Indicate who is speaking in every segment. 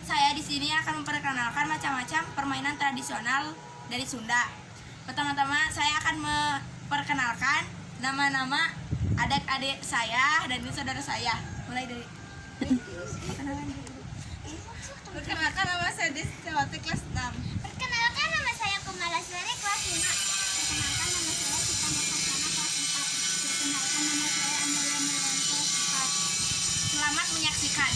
Speaker 1: saya di sini akan memperkenalkan macam-macam permainan tradisional dari Sunda. Pertama-tama saya akan memperkenalkan nama-nama adik-adik saya dan saudara saya. Mulai dari
Speaker 2: Perkenalkan, nama saya Destiawati kelas 6.
Speaker 3: Perkenalkan, nama saya Kumalasari kelas 5. Perkenalkan, nama saya Sita Makarsana kelas 4. Perkenalkan, nama saya Amelia Melan kelas 4.
Speaker 1: Selamat menyaksikan.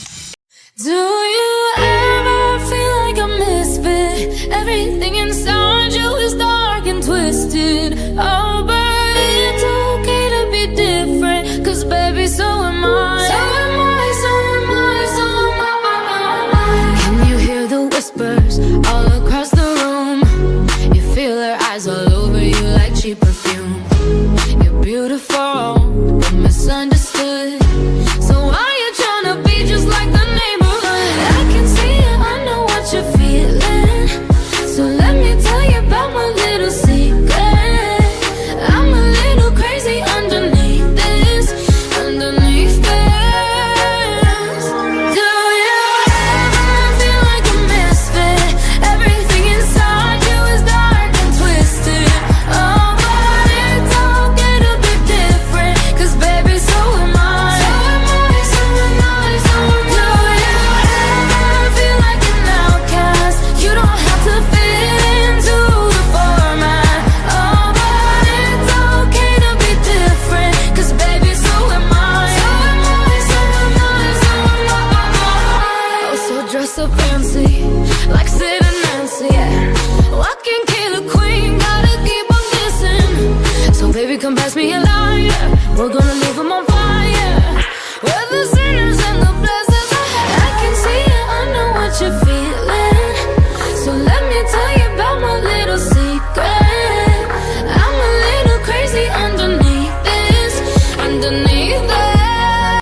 Speaker 4: Do you ever feel like a misfit? Everything inside you is dark and twisted. Oh, but it's okay to be different, 'cause baby, so am I. So am I, so am I, so am I. Can you hear the whispers all across the room? You feel their eyes all over you like cheap perfume. You're beautiful, but misunderstood. So why you tryna be just like the neighborhood? I can see it, I know what you're feeling. So let me tell you about my little secret. I'm a little crazy underneath this, underneath this. Do you ever feel like a misfit? Everything inside you is dark and twisted. Oh, but it's okay to be different, 'cause baby, so am I. So am I, so am I, so am I. Do you ever feel like an outcast? You don't have to fit into the format. Oh, but it's okay to be different, 'cause baby, so am I. So am I, so am I, so am I. Oh, so dress so fancy, like Sid and Nancy, yeah. Walking killer queen, gotta keep on kissing. So baby, come pass me a lighter, we're gonna leave 'em on fire. We're the same.